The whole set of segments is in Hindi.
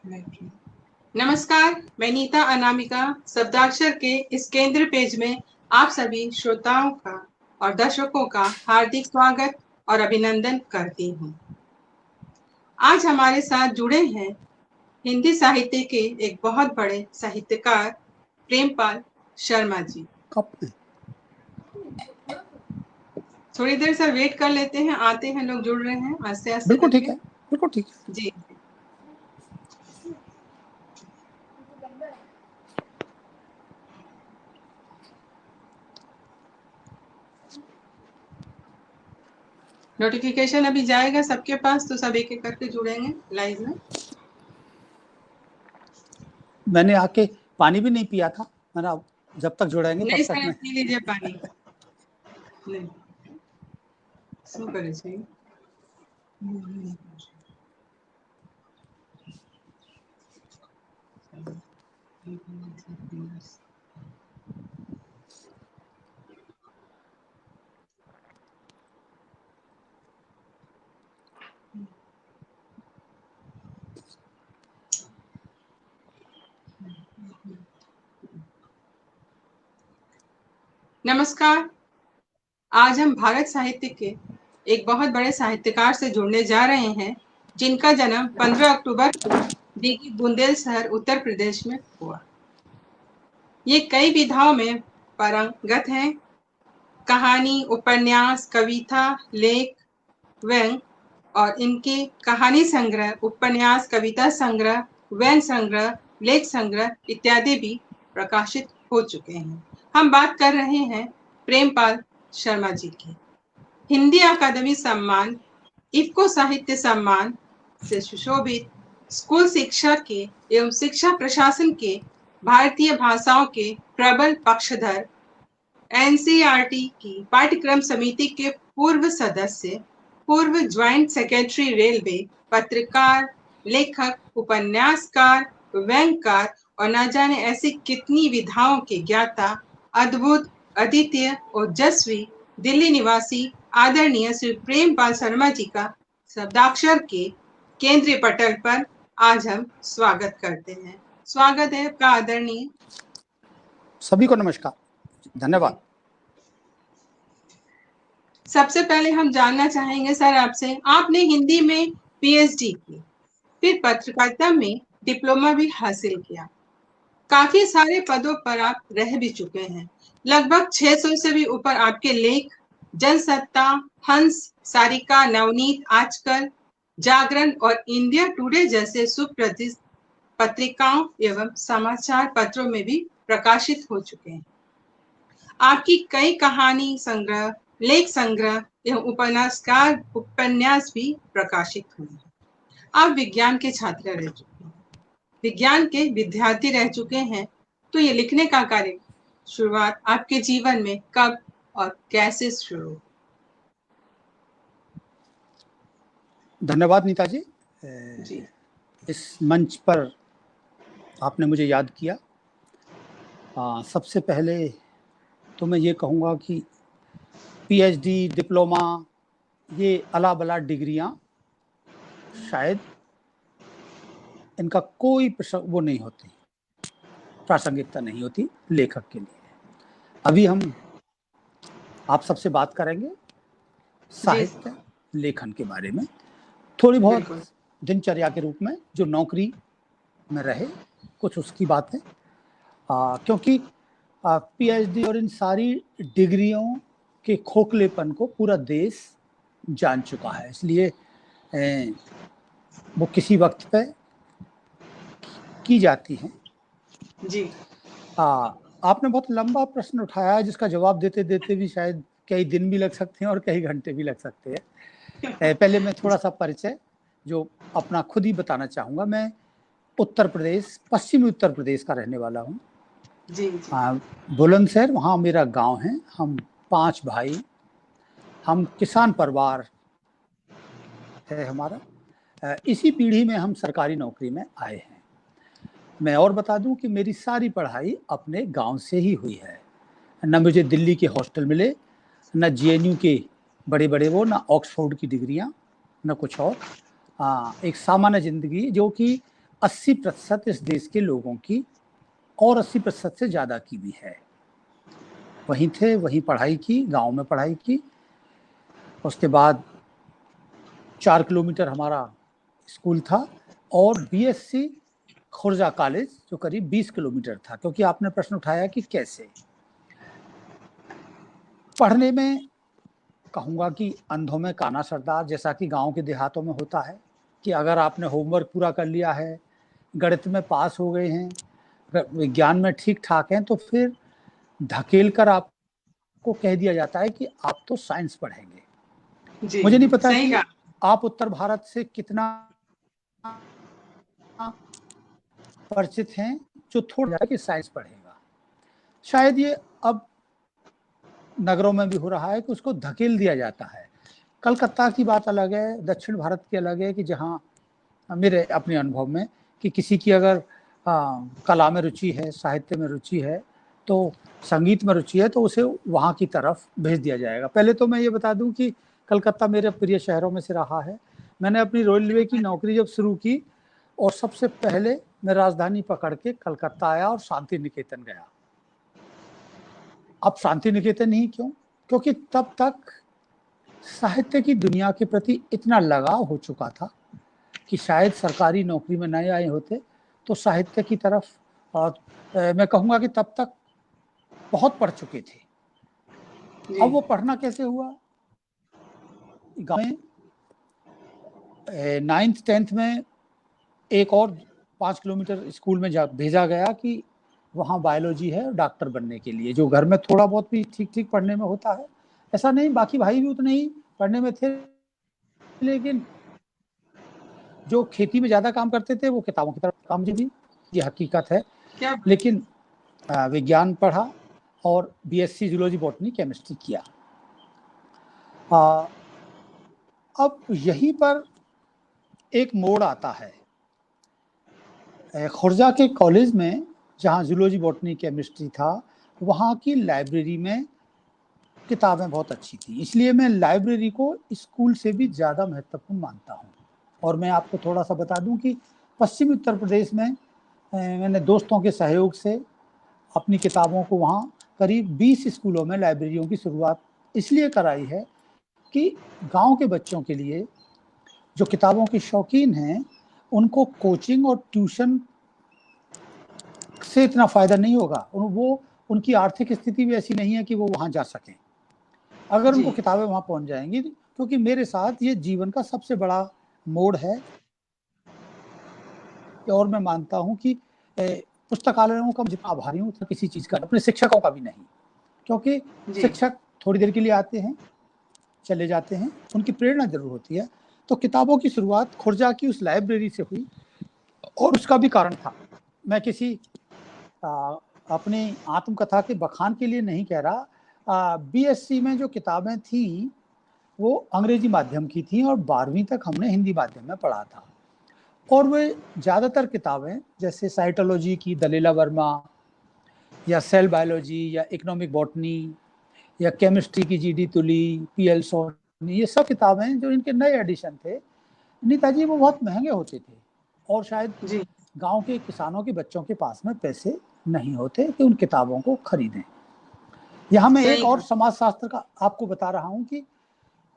नमस्कार, मैं नीता अनामिका शब्दाक्षर के इस केंद्र पेज में आप सभी श्रोताओं का और दर्शकों का हार्दिक स्वागत और अभिनंदन करती हूँ। आज हमारे साथ जुड़े हैं हिंदी साहित्य के एक बहुत बड़े साहित्यकार प्रेमपाल शर्मा जी। थोड़ी देर से वेट कर लेते हैं, आते हैं, लोग जुड़ रहे हैं आस्ते आस्ते। बिल्कुल ठीक है, बिल्कुल ठीक है जी। नोटिफिकेशन अभी जाएगा सबके पास, तो सब एक एक करके जुड़ेंगे लाइव में। मैंने आके पानी भी नहीं पिया था, मैंने जब तक जुड़ेंगे नहीं तब तक सर, मैं पी लीजिए पानी। नहीं શું કરે છે? नमस्कार, आज हम भारत साहित्य के एक बहुत बड़े साहित्यकार से जुड़ने जा रहे हैं, जिनका जन्म 15 अक्टूबर को दिघी बुंदेलशहर उत्तर प्रदेश में हुआ। ये कई विधाओं में पारंगत हैं। कहानी, उपन्यास, कविता, लेख, व्यंग और इनके कहानी संग्रह, उपन्यास, कविता संग्रह, व्यंग संग्रह, लेख संग्रह इत्यादि भी प्रकाशित हो चुके हैं। हम बात कर रहे हैं प्रेमपाल शर्मा जी की। हिंदी अकादमी सम्मान, इफ्को साहित्य सम्मान से सुशोभित, स्कूल शिक्षा के एवं शिक्षा प्रशासन के भारतीय भाषाओं के प्रबल पक्षधर, एनसीईआरटी की पाठ्यक्रम समिति के पूर्व सदस्य, पूर्व ज्वाइंट सेक्रेटरी रेलवे, पत्रकार, लेखक, उपन्यासकार, व्यंगकार और न जाने ऐसी कितनी विधाओं के ज्ञाता, अद्भुत, अद्वितीय, ओजस्वी, दिल्ली निवासी आदरणीय श्री प्रेमपाल शर्मा जी का शब्दाक्षर के केंद्रीय पटल पर आज हम स्वागत करते हैं। स्वागत है आपका आदरणीय। सभी को नमस्कार, धन्यवाद। सबसे पहले हम जानना चाहेंगे सर आपसे, आपने हिंदी में पीएचडी की, फिर पत्रकारिता में डिप्लोमा भी हासिल किया। काफी सारे पदों पर आप रह भी चुके हैं। लगभग 600 से भी ऊपर आपके लेख जनसत्ता, हंस, सारिका, नवनीत, आजकल, जागरण और इंडिया टुडे जैसे सुप्रसिद्ध पत्रिकाओं एवं समाचार पत्रों में भी प्रकाशित हो चुके हैं। आपकी कई कहानी संग्रह, लेख संग्रह एवं उपन्यास भी प्रकाशित हुए हैं। आप विज्ञान के छात्र रह चुके हैं, विज्ञान के विद्यार्थी रह चुके हैं, तो ये लिखने का कार्य शुरुआत आपके जीवन में कब और कैसे शुरू? धन्यवाद नीता जी। जी। इस मंच पर आपने मुझे याद किया। सबसे पहले तो मैं ये कहूँगा कि पीएचडी, डिप्लोमा, ये अला बला डिग्रियाँ शायद इनका कोई वो नहीं होती, प्रासंगिकता नहीं होती लेखक के लिए। अभी हम आप सबसे बात करेंगे साहित्य लेखन के बारे में, थोड़ी बहुत दिनचर्या के रूप में जो नौकरी में रहे कुछ उसकी बात है। क्योंकि पीएचडी और इन सारी डिग्रियों के खोखलेपन को पूरा देश जान चुका है, इसलिए वो किसी वक्त पे की जाती हैं। जी। आपने बहुत लंबा प्रश्न उठाया है, जिसका जवाब देते देते भी शायद कई दिन भी लग सकते हैं और कई घंटे भी लग सकते हैं। पहले मैं थोड़ा सा परिचय जो अपना खुद ही बताना चाहूँगा। मैं उत्तर प्रदेश, पश्चिमी उत्तर प्रदेश का रहने वाला हूँ। जी। बुलंदशहर, वहाँ मेरा गांव है। हम 5 भाई, हम किसान परिवार है हमारा। इसी पीढ़ी में हम सरकारी नौकरी में आए हैं। मैं और बता दूं कि मेरी सारी पढ़ाई अपने गांव से ही हुई है। न मुझे दिल्ली के हॉस्टल मिले, न जेएनयू के बड़े बड़े वो, न ऑक्सफोर्ड की डिग्रियां, न कुछ और। एक सामान्य जिंदगी जो कि 80% इस देश के लोगों की और 80% से ज़्यादा की भी है। वहीं थे, वहीं पढ़ाई की, गांव में पढ़ाई की। उसके बाद 4 किलोमीटर हमारा स्कूल था और बीएससी खुर्जा कॉलेज जो करीब 20 किलोमीटर था। क्योंकि आपने प्रश्न उठाया कि कैसे पढ़ने में, कहूँगा कि अंधों में काना सरदार, जैसा कि गांव के देहातों में होता है कि अगर आपने होमवर्क पूरा कर लिया है, गणित में पास हो गए हैं, विज्ञान में ठीक ठाक हैं, तो फिर धकेल कर आपको कह दिया जाता है कि आप तो साइंस पढ़ेंगे। जी, मुझे नहीं पता सही कि कहा। आप उत्तर भारत से कितना परिचित हैं जो थोड़ा कि साइंस पढ़ेगा। शायद ये अब नगरों में भी हो रहा है कि उसको धकेल दिया जाता है। कलकत्ता की बात अलग है, दक्षिण भारत की अलग है, कि जहाँ मेरे अपने अनुभव में कि किसी की अगर कला में रुचि है, साहित्य में रुचि है, तो संगीत में रुचि है, तो उसे वहाँ की तरफ भेज दिया जाएगा। पहले तो मैं ये बता दूं कि कलकत्ता मेरे प्रिय शहरों में से रहा है। मैंने अपनी रेलवे की नौकरी जब शुरू की और सबसे पहले मैं राजधानी पकड़ के कलकत्ता आया और शांति निकेतन गया। अब शांति निकेतन ही क्यों? क्योंकि तब तक साहित्य की दुनिया के प्रति इतना लगाव हो चुका था कि शायद सरकारी नौकरी में नए आए होते तो साहित्य की तरफ, और मैं कहूँगा कि तब तक बहुत पढ़ चुके थे। अब वो पढ़ना कैसे हुआ? गाँव में 9th 10th में एक और 5 किलोमीटर स्कूल में भेजा गया कि वहाँ बायोलॉजी है डॉक्टर बनने के लिए, जो घर में थोड़ा बहुत भी ठीक ठीक पढ़ने में होता है। ऐसा नहीं, बाकी भाई भी उतने ही पढ़ने में थे, लेकिन जो खेती में ज़्यादा काम करते थे वो किताबों की तरफ काम। मुझे भी ये हकीकत है, लेकिन विज्ञान पढ़ा और बीएससी जूलॉजी बॉटनी केमिस्ट्री किया। अब यहीं पर एक मोड़ आता है। खुर्जा के कॉलेज में जहाँ जूलॉजी बॉटनी केमिस्ट्री था, वहाँ की लाइब्रेरी में किताबें बहुत अच्छी थी, इसलिए मैं लाइब्रेरी को स्कूल से भी ज़्यादा महत्वपूर्ण मानता हूँ। और मैं आपको थोड़ा सा बता दूं कि पश्चिमी उत्तर प्रदेश में मैंने दोस्तों के सहयोग से अपनी किताबों को वहाँ करीब 20 स्कूलों में लाइब्रेरियों की शुरुआत इसलिए कराई है कि गांव के बच्चों के लिए जो किताबों के शौकीन हैं, उनको कोचिंग और ट्यूशन से इतना फ़ायदा नहीं होगा। वो उनकी आर्थिक स्थिति भी ऐसी नहीं है कि वो वहाँ जा सकें। अगर उनको किताबें वहाँ पहुँच जाएंगी, क्योंकि मेरे साथ ये जीवन का सबसे बड़ा मोड़ है। और मैं मानता हूँ कि पुस्तकालयों का जितना आभारी हूँ उतना किसी चीज़ का, अपने शिक्षकों का भी नहीं, क्योंकि शिक्षक थोड़ी देर के लिए आते हैं, चले जाते हैं, उनकी प्रेरणा जरूर होती है। तो किताबों की शुरुआत खुर्जा की उस लाइब्रेरी से हुई और उसका भी कारण था। मैं किसी अपनी आत्मकथा के बखान के लिए नहीं कह रहा। बीएससी में जो किताबें थी वो अंग्रेजी माध्यम की थी और 12वीं तक हमने हिंदी माध्यम में पढ़ा था। और वे ज़्यादातर किताबें जैसे साइटोलॉजी की दलीला वर्मा, या सेल बायोलॉजी, या इकोनॉमिक बॉटनी, या केमिस्ट्री की जीडी तुली, पीएल सोनी, ये सब किताबें जो इनके नए एडिशन थे, नेताजी वो बहुत महंगे होते थे और शायद गांव के किसानों के बच्चों के पास में पैसे नहीं होते कि उन किताबों को खरीदें। यहाँ मैं एक और समाजशास्त्र का आपको बता रहा हूँ कि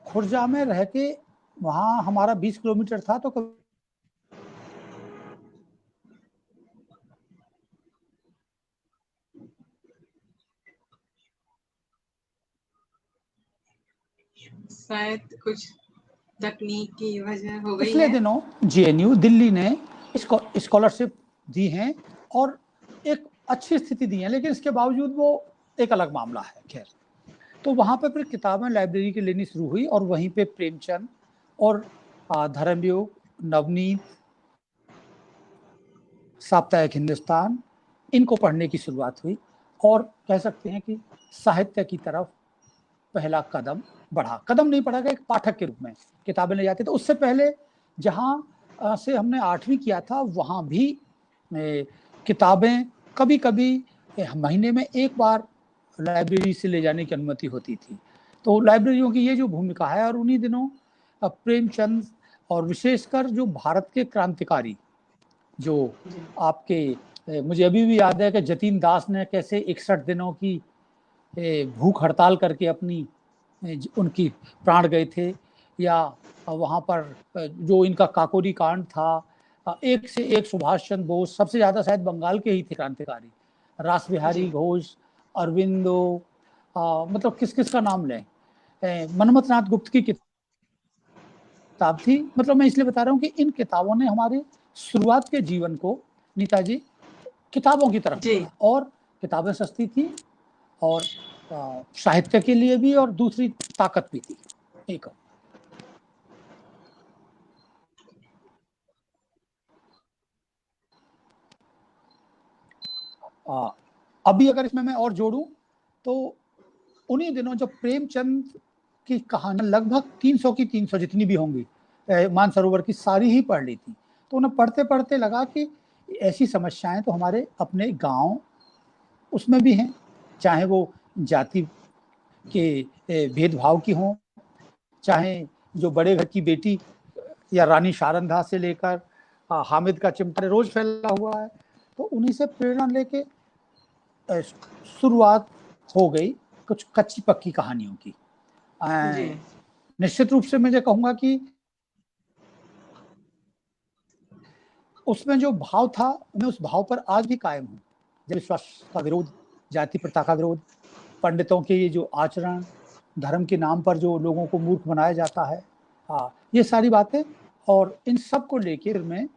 खुर्जा में रह के वहाँ हमारा 20 किलोमीटर था, तो शायद कुछ तकनीक की वजह हो गई पिछले है। दिनों जेएनयू दिल्ली ने स्कॉलरशिप दी हैं और एक अच्छी स्थिति दी है, लेकिन इसके बावजूद वो एक अलग मामला है। खैर, तो वहाँ पे फिर किताबें लाइब्रेरी की लेनी शुरू हुई और वहीं पे प्रेमचंद और धर्मयुग, नवनीत, साप्ताहिक हिंदुस्तान, इनको पढ़ने की शुरुआत हुई और कह सकते हैं कि साहित्य की तरफ पहला कदम बढ़ा। कदम नहीं पड़ा, एक पाठक के रूप में किताबें ले जाते थे। उससे पहले जहाँ से हमने 8वीं किया था, वहाँ भी किताबें कभी कभी महीने में एक बार लाइब्रेरी से ले जाने की अनुमति होती थी। तो लाइब्रेरियों की ये जो भूमिका है, और उन्हीं दिनों प्रेमचंद और विशेषकर जो भारत के क्रांतिकारी जो आपके मुझे अभी भी याद है कि जतीन दास ने कैसे 61 दिनों की भूख हड़ताल करके अपनी उनकी प्राण गए थे, या वहाँ पर जो इनका काकोरी कांड था, एक से एक सुभाष चंद्र बोस, सबसे ज्यादा शायद बंगाल के ही थे क्रांतिकारी, रास बिहारी घोष, अरविंदो, मतलब किस किस का नाम लें, मनमथ नाथ गुप्त की किताब थी। मतलब मैं इसलिए बता रहा हूँ कि इन किताबों ने हमारे शुरुआत के जीवन को, नेताजी, किताबों की तरफ मोड़ा। और किताबें सस्ती थी और साहित्य के लिए भी, और दूसरी ताकत भी थी। एक अभी अगर इसमें मैं और जोड़ूं तो उन्हीं दिनों जब प्रेमचंद की कहानी लगभग 300 की 300 जितनी भी होंगी, मानसरोवर की सारी ही पढ़ ली थी, तो उन्हें पढ़ते पढ़ते लगा कि ऐसी समस्याएं तो हमारे अपने गांव उसमें भी हैं, चाहे वो जाति के भेदभाव की हों, चाहे जो बड़े घर की बेटी या रानी शारंधा से लेकर हामिद का चिमटा रोज फैला हुआ है। तो उन्हीं से प्रेरणा लेके शुरुआत हो गई कुछ कच्ची पक्की कहानियों की। निश्चित रूप से मैं कहूंगा कि उसमें जो भाव था मैं उस भाव पर आज भी कायम हूं। जब विश्वास का विरोध, जाति प्रथा का विरोध, पंडितों के ये जो आचरण, धर्म के नाम पर जो लोगों को मूर्ख बनाया जाता है, ये सारी बातें, और इन सब को लेकर मैं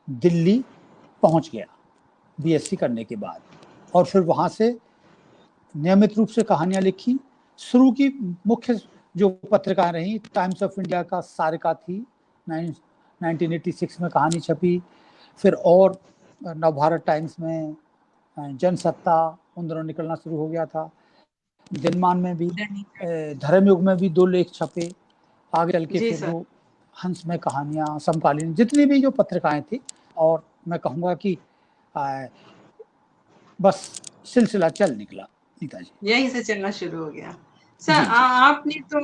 दिल्ली पहुंच गया बीएससी करने के बाद, और फिर वहां से नियमित रूप से कहानियां लिखी। शुरू की मुख्य जो पत्रिकाएं रही, टाइम्स ऑफ इंडिया का सारिका थी, 1986 में कहानी छपी, फिर और नवभारत टाइम्स में, जनसत्ता उन दिनों निकलना शुरू हो गया था, दिनमान में भी, धर्मयुग में भी 2 लेख छपे, आगे चल के फिर वो हंस में कहानियां, समकालीन, जितनी भी जो पत्रिकाएं थी। और मैं कहूँगा कि बस सिलसिला चल निकला नेताजी, यहीं से चलना शुरू हो गया। सर, आपने तो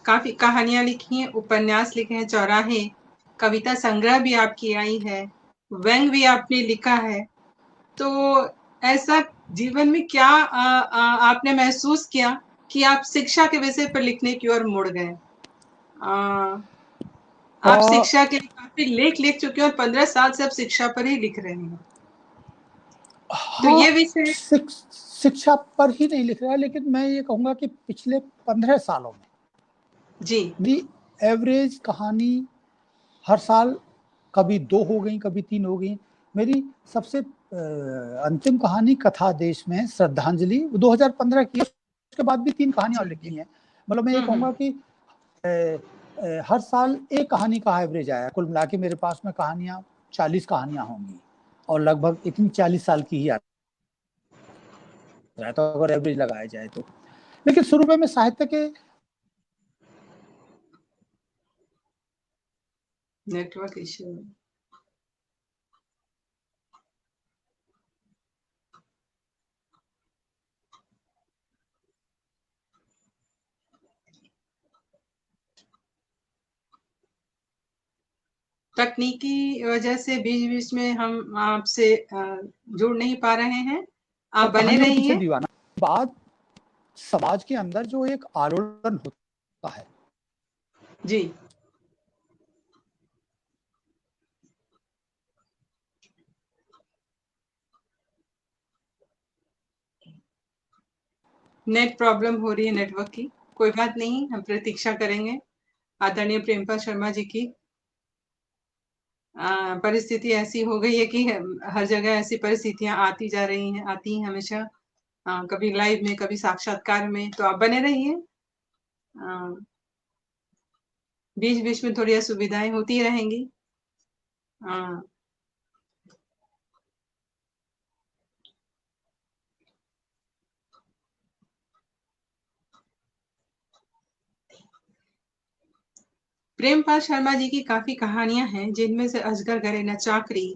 काफी कहानियां लिखी हैं, उपन्यास लिखे हैं, चौराहे, कविता संग्रह भी आपकी आई है, व्यंग भी आपने लिखा है। तो ऐसा जीवन में क्या आपने महसूस किया कि आप शिक्षा के विषय पर लिखने की ओर मुड़ गए? आप शिक्षा के लिए काफी लेख लिख चुके हैं और 15 साल से आप शिक्षा पर ही लिख रहे हैं। तो ये विषय शिक्षा पर ही नहीं लिख रहा, लेकिन मैं ये कहूंगा कि पिछले 15 सालों में जी एवरेज कहानी हर साल कभी 2 हो गई, कभी 3 हो गई। मेरी सबसे अंतिम कहानी कथा देश में श्रद्धांजलि 2015 की, उसके बाद भी 3 कहानियां और लिखी हैं। मतलब मैं ये कहूंगा कि हर साल एक कहानी का एवरेज आया। कुल मिला के मेरे पास में कहानियां 40 कहानियां होंगी, और लगभग इतनी 40 साल की ही तो अगर एवरेज लगाया जाए तो। लेकिन शुरू में मैं साहित्य के नेटवर्क इश्यू, तकनीकी वजह से बीच बीच में हम आपसे जुड़ नहीं पा रहे हैं। आप बने रहिए। दीवाना बाद समाज के अंदर जो एक आलोड़न होता है जी, नेट प्रॉब्लम हो रही है, नेटवर्क की। कोई बात नहीं, हम प्रतीक्षा करेंगे आदरणीय प्रेमपाल शर्मा जी की। परिस्थिति ऐसी हो गई है कि हर जगह ऐसी परिस्थितियां आती जा रही हैं, आती हैं हमेशा, कभी लाइव में, कभी साक्षात्कार में। तो आप बने रहिए। बीच बीच में थोड़ी असुविधाएं होती रहेंगी। प्रेमपाल शर्मा जी की काफी कहानियां हैं, जिनमें से अजगर घरेना चाकरी,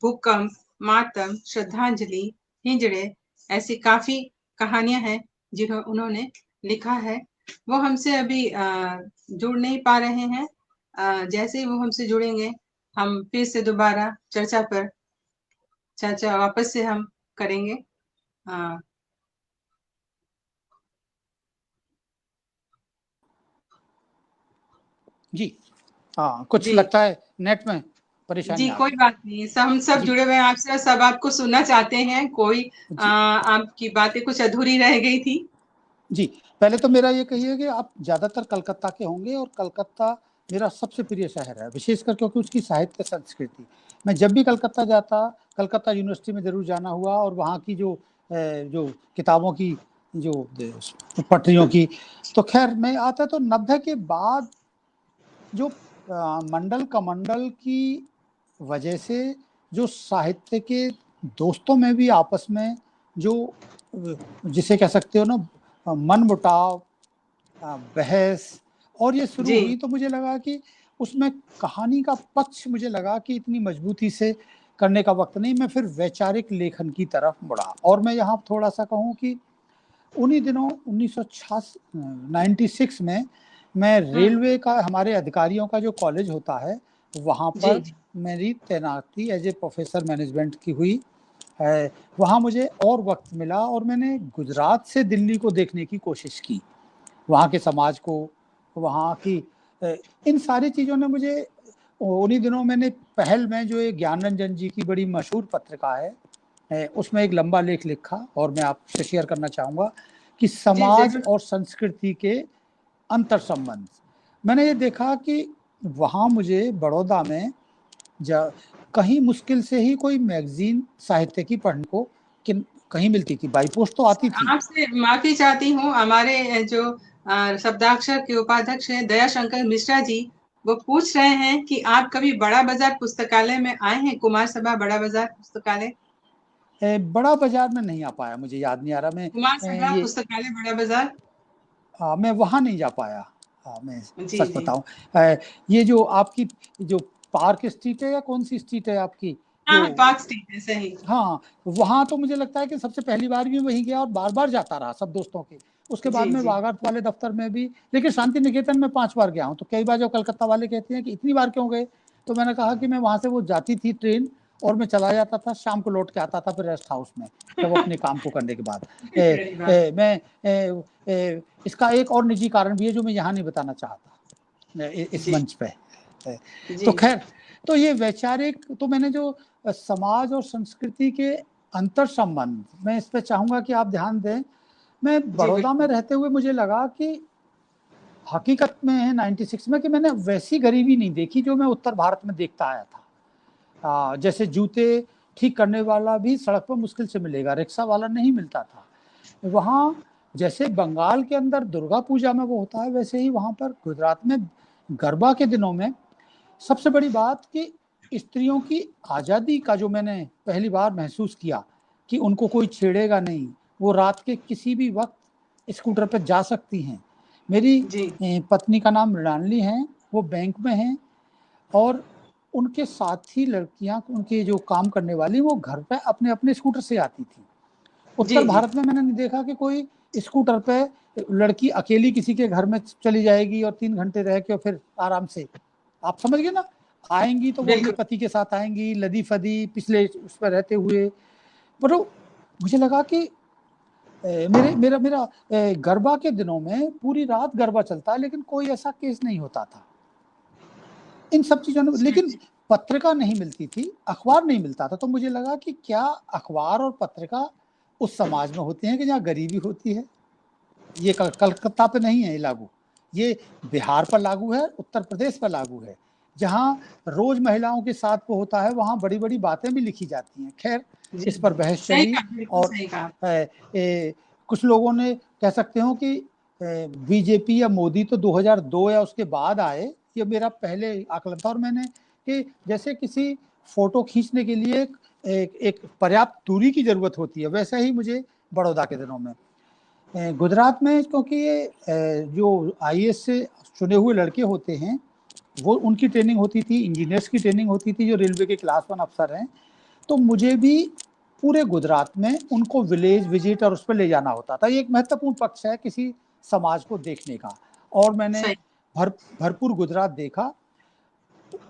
भूकंप, मातम, श्रद्धांजलि, हिंजड़े, ऐसी काफी कहानियां हैं जिन्हों उन्होंने लिखा है। वो हमसे अभी जुड़ नहीं पा रहे हैं। जैसे ही वो हमसे जुड़ेंगे हम फिर से दोबारा चर्चा पर चर्चा वापस से हम करेंगे। हाँ जी। हाँ, कुछ जी लगता है नेट में परेशानी जी, आ कोई गई। बात नहीं। हम सब जी जुड़े हुए हैं आपसे और सब आपको सुनना चाहते हैं। कोई जी आपकी बातें कुछ अधूरी रह गई थी। जी। पहले तो मेरा ये कहिए कि आप ज़्यादातर कलकत्ता के होंगे, और कलकत्ता मेरा सबसे प्रिय शहर है, विशेषकर क्योंकि उसकी साहित्य संस्कृति। मैं जब भी कलकत्ता जाता, कलकत्ता यूनिवर्सिटी में ज़रूर जाना हुआ, और वहाँ की जो किताबों की जो पटरियों की, तो खैर मैं आता तो 90 के बाद जो मंडल कमंडल की वजह से जो साहित्य के दोस्तों में भी आपस में जो जिसे कह सकते हो ना मनमुटाव, बहस, और ये शुरू जी हुई, तो मुझे लगा कि उसमें कहानी का पक्ष मुझे लगा कि इतनी मजबूती से करने का वक्त नहीं, मैं फिर वैचारिक लेखन की तरफ मुड़ा। और मैं यहाँ थोड़ा सा कहूँ कि उन्हीं दिनों 1996 में मैं हम्म रेलवे का, हमारे अधिकारियों का जो कॉलेज होता है, वहाँ जी पर जी मेरी तैनाती एज ए प्रोफेसर मैनेजमेंट की हुई है। वहाँ मुझे और वक्त मिला, और मैंने गुजरात से दिल्ली को देखने की कोशिश की, वहाँ के समाज को, वहाँ की इन सारी चीज़ों ने मुझे, उन्हीं दिनों मैंने पहल में जो ये ज्ञान रंजन जी की बड़ी मशहूर पत्रिका है, उसमें एक लंबा लेख लिखा, और मैं आपसे शेयर करना चाहूँगा कि जी समाज जरूर। और संस्कृति के अंतर संबंध। मैंने ये देखा कि वहाँ मुझे बड़ौदा में कहीं मुश्किल से ही कोई मैगजीन साहित्य की पढ़ने को कहीं मिलती थी, बाई पोस्ट तो आती थी। आपसे माफी चाहती हूँ। हमारे जो शब्दाक्षर के उपाध्यक्ष हैं दयाशंकर मिश्रा जी, वो पूछ रहे हैं कि आप कभी बड़ा बाजार पुस्तकालय में आए हैं? कुमार सभा बड़ा बाजार पुस्तकालय। बड़ा बाजार में नहीं आ पाया, मुझे याद नहीं आ रहा। मैं कुमार सभा ये पुस्तकालय बड़ा बाजार। मैं वहाँ नहीं जा पाया। मैं जी सच जी। बताऊं, ये जो आपकी जो पार्क स्ट्रीट है, या कौन सी स्ट्रीट है आपकी जो, हाँ पार्क स्ट्रीट है, सही। हाँ, वहाँ तो मुझे लगता है कि सबसे पहली बार भी वहीं गया, और बार बार जाता रहा सब दोस्तों के। उसके बाद जी में जी बागात वाले दफ्तर में भी, लेकिन शांति निकेतन में 5 बार गया हूँ। तो कई बार जो कलकत्ता वाले कहते हैं कि इतनी बार क्यों गए, तो मैंने कहा कि मैं वहाँ से, वो जाती थी ट्रेन, और मैं चला जाता था, शाम को लौट के आता था फिर रेस्ट हाउस में, जब अपने काम को करने के बाद। बड़ी बात। मैं इसका एक और निजी कारण भी है जो मैं यहाँ नहीं बताना चाहता इस जी मंच पे। तो जी खैर, तो ये वैचारिक, तो मैंने जो समाज और संस्कृति के अंतर संबंध, मैं इस पे चाहूँगा कि आप ध्यान दें। मैं जी बड़ौदा में बिल्कुल। रहते हुए मुझे लगा कि हकीकत में है 96 में कि मैंने वैसी गरीबी नहीं देखी जो मैं उत्तर भारत में देखता आया था। जैसे जूते ठीक करने वाला भी सड़क पर मुश्किल से मिलेगा, रिक्शा वाला नहीं मिलता था वहाँ। जैसे बंगाल के अंदर दुर्गा पूजा में वो होता है, वैसे ही वहाँ पर गुजरात में गरबा के दिनों में सबसे बड़ी बात कि स्त्रियों की आज़ादी का जो मैंने पहली बार महसूस किया कि उनको कोई छेड़ेगा नहीं, वो रात के किसी भी वक्त स्कूटर पर जा सकती हैं। मेरी जी पत्नी का नाम मृणालिनी है, वो बैंक में हैं, और उनके साथ ही लड़कियां, उनके जो काम करने वाली, वो घर पे अपने अपने स्कूटर से आती थी। उत्तर जी जी भारत में मैंने नहीं देखा कि कोई स्कूटर पे लड़की अकेली किसी के घर में चली जाएगी और 3 घंटे रह के और फिर आराम से, आप समझ गए ना, आएंगी तो वो अपने बिल्कुल। पति के साथ आएंगी, लदी फदी पिछले उस पर रहते हुए। पर मुझे लगा कि मेरे मेरा मेरा गरबा के दिनों में पूरी रात गरबा चलता है, लेकिन कोई ऐसा केस नहीं होता था इन सब चीजों में। लेकिन पत्रिका नहीं मिलती थी, अखबार नहीं मिलता था, तो मुझे लगा कि क्या अखबार और पत्रिका उस समाज में होते हैं कि जहाँ गरीबी होती है। ये कलकत्ता पे नहीं है लागू, ये बिहार पर लागू है, उत्तर प्रदेश पर लागू है, जहाँ रोज महिलाओं के साथ वो होता है, वहाँ बड़ी बड़ी बातें भी लिखी जाती हैं। खैर, जी इस पर बहस सही चली, कहा, बिल्कुल और सही कहा। कुछ लोगों ने कह सकते हो कि बीजेपी या मोदी तो 2002 या उसके बाद आए, ये मेरा पहले आकलन था। और मैंने कि जैसे किसी फोटो खींचने के लिए एक पर्याप्त दूरी की जरूरत होती है, वैसा ही मुझे बड़ौदा के दिनों में गुजरात में, क्योंकि ये जो आईएएस से चुने हुए लड़के होते हैं, वो उनकी ट्रेनिंग होती थी, इंजीनियर्स की ट्रेनिंग होती थी जो रेलवे के क्लास 1 अफसर हैं। तो मुझे भी पूरे गुजरात में उनको विलेज विजिट और उस पर ले जाना होता था। ये एक महत्वपूर्ण पक्ष है किसी समाज को देखने का। और मैंने सही। भरपूर गुजरात देखा।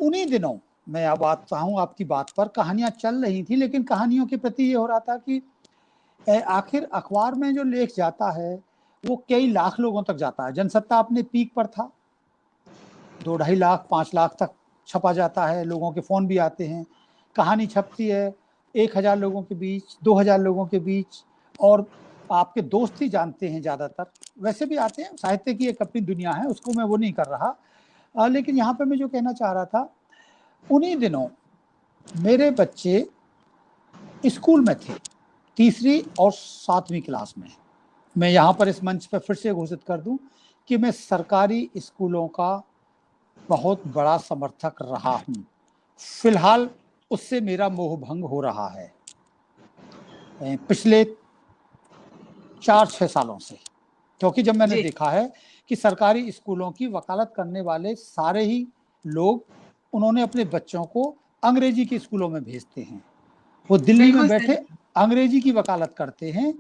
उन्हीं दिनों मैं अब आता हूँ आपकी बात पर। कहानियां चल रही थी, लेकिन कहानियों के प्रति ये हो रहा था कि आखिर अखबार में जो लेख जाता है वो कई लाख लोगों तक जाता है। जनसत्ता अपने पीक पर था, 2-2.5 लाख 5 लाख तक छपा जाता है, लोगों के फ़ोन भी आते हैं, कहानी छपती है 1,000 लोगों के बीच, 2,000 लोगों के बीच, और आपके दोस्त ही जानते हैं ज़्यादातर। वैसे भी आते हैं, साहित्य की एक अपनी दुनिया है, उसको मैं वो नहीं कर रहा। लेकिन यहाँ पर मैं जो कहना चाह रहा था, उन्हीं दिनों मेरे बच्चे स्कूल में थे, 3री और 7वीं क्लास में। मैं यहाँ पर इस मंच पर फिर से घोषित कर दूं कि मैं सरकारी स्कूलों का बहुत बड़ा समर्थक रहा हूँ। फिलहाल उससे मेरा मोह भंग हो रहा है पिछले 4-6 सालों से, क्योंकि जब मैंने जी, देखा है कि सरकारी स्कूलों की वकालत करने वाले सारे ही लोग, उन्होंने अपने बच्चों को अंग्रेजी के स्कूलों में भेजते हैं। वो दिल्ली में बिल्कुल बैठे सही। अंग्रेजी की वकालत करते हैं,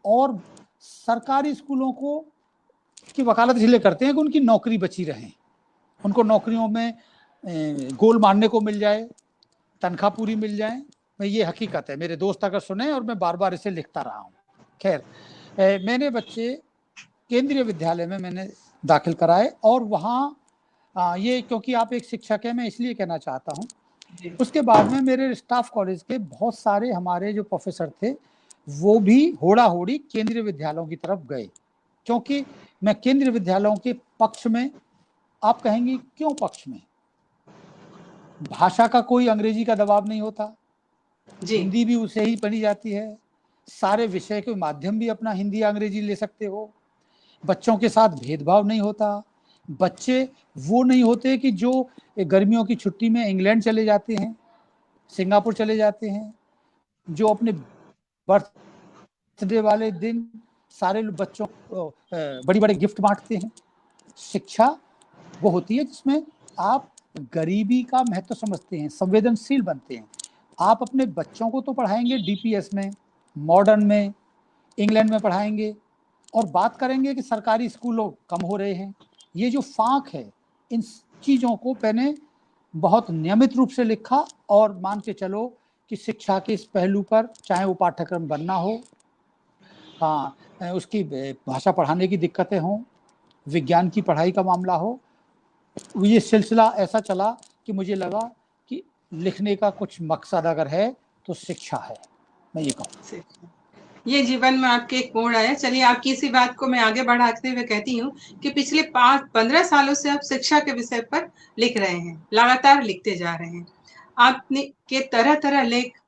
और सरकारी स्कूलों को की वकालत इसलिए करते हैं कि उनकी नौकरी बची रहे, उनको नौकरियों में गोल मारने को मिल जाए, तनख्वाह पूरी मिल जाए। मैं ये हकीकत है, मेरे दोस्त अगर सुने, और मैं बार बार इसे लिखता रहा हूँ। खैर, मैंने बच्चे केंद्रीय विद्यालय में मैंने दाखिल कराए, और वहाँ ये, क्योंकि आप एक शिक्षक हैं, मैं इसलिए कहना चाहता हूँ। जी, उसके बाद में मेरे स्टाफ कॉलेज के बहुत सारे हमारे जो प्रोफेसर थे, वो भी होड़ा होड़ी केंद्रीय विद्यालयों की तरफ गए, क्योंकि मैं केंद्रीय विद्यालयों के पक्ष में। आप कहेंगे क्यों पक्ष में? भाषा का कोई अंग्रेजी का दबाव नहीं होता, जी, हिंदी भी उसे ही पढ़ी जाती है, सारे विषय के माध्यम भी अपना हिंदी अंग्रेजी ले सकते हो, बच्चों के साथ भेदभाव नहीं होता, बच्चे वो नहीं होते कि जो गर्मियों की छुट्टी में इंग्लैंड चले जाते हैं, सिंगापुर चले जाते हैं, जो अपने बर्थडे वाले दिन सारे बच्चों को बड़ी बड़ी गिफ्ट बांटते हैं। शिक्षा वो होती है जिसमें आप गरीबी का महत्व समझते हैं, संवेदनशील बनते हैं। आप अपने बच्चों को तो पढ़ाएंगे डीपीएस में, मॉडर्न में, इंग्लैंड में पढ़ाएंगे, और बात करेंगे कि सरकारी स्कूलों कम हो रहे हैं। ये जो फाक है, इन चीज़ों को मैंने बहुत नियमित रूप से लिखा, और मान के चलो कि शिक्षा के इस पहलू पर, चाहे वो पाठ्यक्रम बनना हो, उसकी भाषा पढ़ाने की दिक्कतें हों, विज्ञान की पढ़ाई का मामला हो, ये सिलसिला ऐसा चला कि मुझे लगा कि लिखने का कुछ मकसद अगर है तो शिक्षा है, मैं ये कहूँ। सही। ये जीवन में आपके एक मोड़ आया। चलिए, आपकी इसी बात को मैं आगे बढ़ाते हुए कहती हूँ कि पिछले 5-15 सालों से आप शिक्षा के विषय पर लिख रहे हैं, लगातार लिखते जा रहे हैं। आपने के तरह-तरह लेख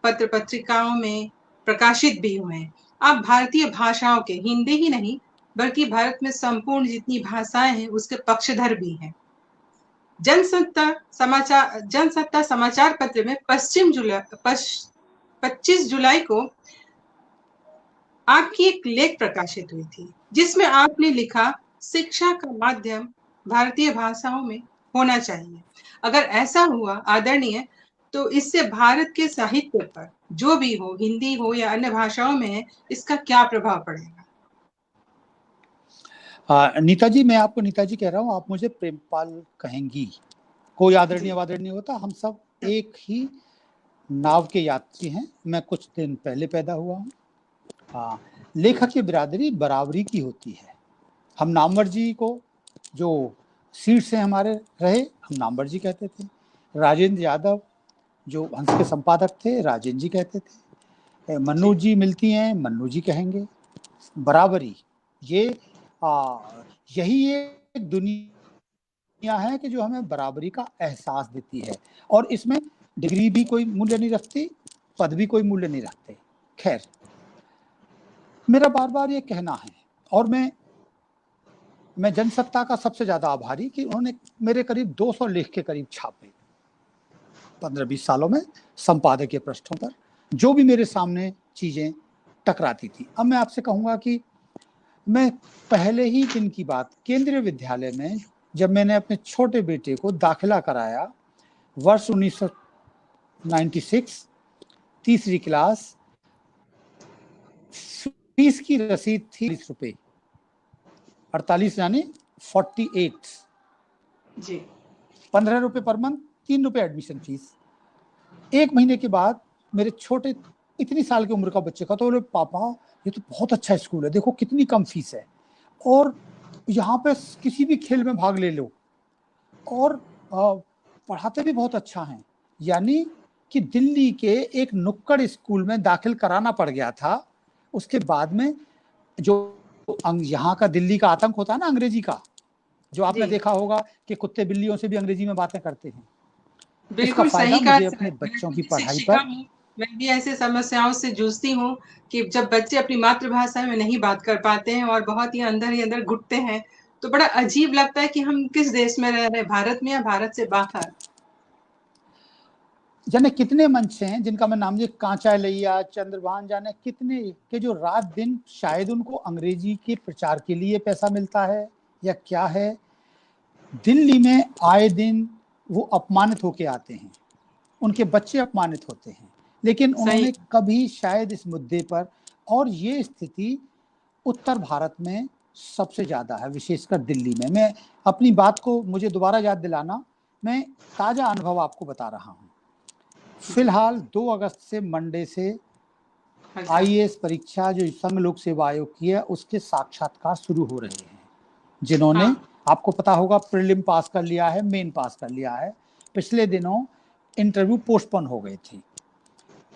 पत्र पत्रिकाओं में प्रकाशित भी हुए हैं। आप भारतीय भाषाओं के, हिंदी ही नहीं बल्कि भारत में संपूर्ण जितनी भाषाएं हैं उसके पक्षधर भी हैं। जनसत्ता समाचार पत्र में 25 जुलाई को आपकी एक लेख प्रकाशित हुई थी, जिसमें आपने लिखा, शिक्षा का माध्यम भारतीय भाषाओं में होना चाहिए। अगर ऐसा हुआ आदरणीय, तो इससे भारत के साहित्य पर, जो भी हो, हिंदी हो या अन्य भाषाओं में है, इसका क्या प्रभाव पड़ेगा? नीता जी, मैं आपको नीता जी कह रहा हूँ, आप मुझे प्रेमपाल कहेंगी। कोई आदरणीय जी, वादरणीय होता, हम सब एक ही नाव के यात्री हैं। मैं कुछ दिन पहले पैदा हुआ हूँ। लेखक की बिरादरी बराबरी की होती है। हम नामवर जी को, जो सीट से हमारे रहे, हम नामवर जी कहते थे। राजेंद्र यादव जो हंस के संपादक थे, राजेंद्र जी कहते थे। मन्नू जी, जी मिलती हैं, मन्नू जी कहेंगे। बराबरी, ये यही एक दुनिया है कि जो हमें बराबरी का एहसास देती है, और इसमें डिग्री भी कोई मूल्य नहीं रखती, पद भी कोई मूल्य नहीं रखते। खैर, मेरा बार बार ये कहना है, और मैं जनसत्ता का सबसे ज्यादा आभारी कि उन्होंने मेरे करीब 200 लेख के करीब छापे 15-20 सालों में, संपादकीय पृष्ठों पर, जो भी मेरे सामने चीजें टकराती थी। अब मैं आपसे कहूंगा कि मैं पहले ही दिन की बात, केंद्रीय विद्यालय में जब मैंने अपने छोटे बेटे को दाखिला कराया, वर्ष 1996, 3री क्लास, फीस की रसीद थी 48 रुपए, 48 यानी 48, जी, 15 रुपए पर मंथ, ₹3 एडमिशन फीस। 1 महीने के बाद मेरे छोटे इतनी साल की उम्र का बच्चे का, तो बोले पापा ये तो बहुत अच्छा स्कूल है, देखो कितनी कम फीस है और यहाँ पे किसी भी खेल में भाग ले लो और पढ़ाते भी बहुत अच्छा हैं। यानी कि दिल्ली के एक नुक्कड़ स्कूल में दाखिल कराना पड़ गया था। उसके बाद में जो यहाँ का दिल्ली का आतंक होता है ना अंग्रेजी का, जो आपने देखा होगा कि कुत्ते बिल्लियों से भी अंग्रेजी में बातें करते हैं, इसका बिल्कुल फायदा सही कहा मुझे सर। अपने मैं बच्चों खुद की भी पढ़ाई शिक्षिका पर। हूँ, मैं भी ऐसे समस्याओं से जूझती हूँ कि जब बच्चे अपनी मातृभाषा में नहीं बात कर पाते हैं और बहुत ही अंदर घुटते हैं, तो बड़ा अजीब लगता है कि हम किस देश में रह रहे हैं, भारत में या भारत से बाहर। जाने कितने मंच हैं जिनका मैं नाम कांचा लैया, चंद्रभान, जाने कितने के जो रात दिन शायद उनको अंग्रेजी के प्रचार के लिए पैसा मिलता है या क्या है। दिल्ली में आए दिन वो अपमानित होके आते हैं, उनके बच्चे अपमानित होते हैं, लेकिन सही। उन्होंने कभी शायद इस मुद्दे पर, और ये स्थिति उत्तर भारत में सबसे ज्यादा है, विशेषकर दिल्ली में। मैं अपनी बात को मुझे दोबारा याद दिलाना, मैं ताजा अनुभव आपको बता रहा हूँ। फिलहाल 2 अगस्त से मंडे से अच्छा। IAS परीक्षा जो संघ लोक सेवा आयोग की है उसके साक्षात्कार शुरू हो रहे हैं। जिन्होंने, हाँ। आपको पता होगा, प्रीलिम पास कर लिया है, मेन पास कर लिया है, पिछले दिनों इंटरव्यू पोस्टपोन हो गए थे।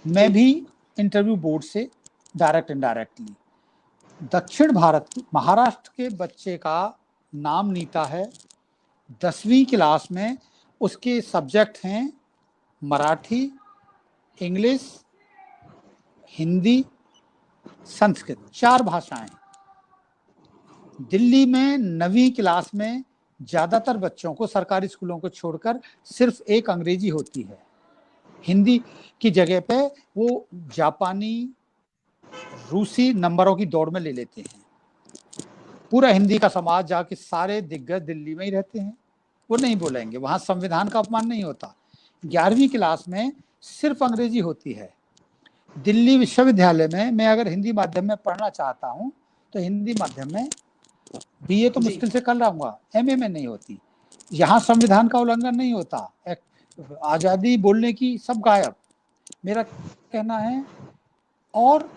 मैं भी इंटरव्यू बोर्ड से डायरेक्ट इनडायरेक्टली, दक्षिण भारत महाराष्ट्र के बच्चे का नाम नीता है, 10वीं क्लास में, उसके सब्जेक्ट हैं मराठी, इंग्लिश, हिंदी, संस्कृत, 4 भाषाएं। दिल्ली में 9वीं क्लास में ज्यादातर बच्चों को, सरकारी स्कूलों को छोड़कर, सिर्फ एक अंग्रेजी होती है। हिंदी की जगह पे वो जापानी, रूसी नंबरों की दौड़ में ले लेते हैं। पूरा हिंदी का समाज जाके सारे दिग्गज दिल्ली में ही रहते हैं, वो नहीं बोलेंगे, वहां संविधान का अपमान नहीं होता। 11वीं क्लास में सिर्फ अंग्रेजी होती है। दिल्ली विश्वविद्यालय में मैं अगर हिंदी माध्यम में पढ़ना चाहता हूँ तो हिंदी माध्यम में BA तो मुश्किल से कर लाऊंगा, MA में नहीं होती। यहाँ संविधान का उल्लंघन नहीं होता, आजादी बोलने की सब गायब, मेरा कहना है। और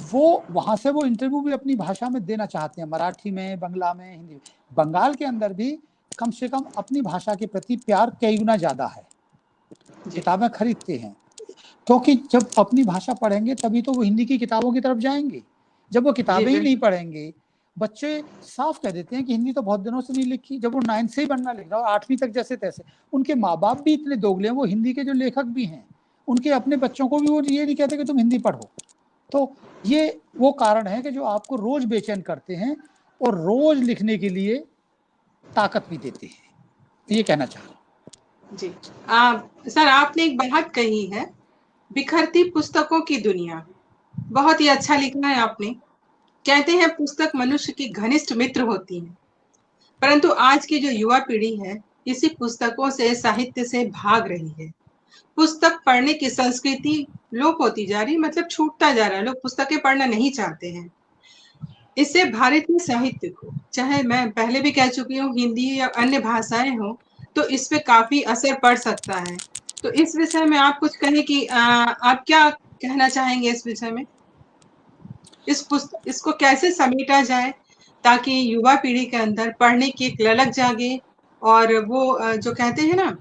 वो वहां से वो इंटरव्यू भी अपनी भाषा में देना चाहते हैं, मराठी में, बंगला में, हिंदी में। बंगाल के अंदर भी कम से कम अपनी भाषा के प्रति प्यार कई गुना ज्यादा है, किताबें खरीदते हैं, क्योंकि जब अपनी भाषा पढ़ेंगे तभी तो वो हिंदी की किताबों की तरफ जाएंगे। जब वो किताबें ही नहीं पढ़ेंगे, बच्चे साफ कह देते हैं कि हिंदी तो बहुत दिनों से नहीं लिखी, जब वो 9th से ही बनना लिख रहा और 8वीं तक जैसे तैसे। उनके माँ बाप भी इतने दोगले हैं, वो हिंदी के जो लेखक भी हैं, उनके अपने बच्चों को भी वो ये नहीं कहते कि तुम हिंदी पढ़ो। तो ये वो कारण है कि जो आपको रोज बेचैन करते हैं और रोज लिखने के लिए ताकत भी देते हैं, ये कहना चाह रहा हूँ। जी। सर आपने एक बात कही है, बिखरती पुस्तकों की दुनिया, बहुत ही अच्छा लिखा है आपने। कहते हैं पुस्तक मनुष्य की घनिष्ठ मित्र होती है, परंतु आज की जो युवा पीढ़ी है इसी पुस्तकों से, साहित्य से भाग रही है। पुस्तक पढ़ने की संस्कृति लोप होती जा रही, मतलब छूटता जा रहा है, लोग पुस्तकें पढ़ना नहीं चाहते हैं। इससे भारतीय साहित्य को, चाहे मैं पहले भी कह चुकी हूँ, हिंदी या अन्य भाषाएं हो, तो इस पे काफी असर पड़ सकता है। तो इस विषय में आप कुछ कहें कि आप क्या कहना चाहेंगे इस विषय में? इसको कैसे समेटा जाए ताकि युवा पीढ़ी के अंदर पढ़ने की एक ललक जागे, और वो जो कहते हैं ना,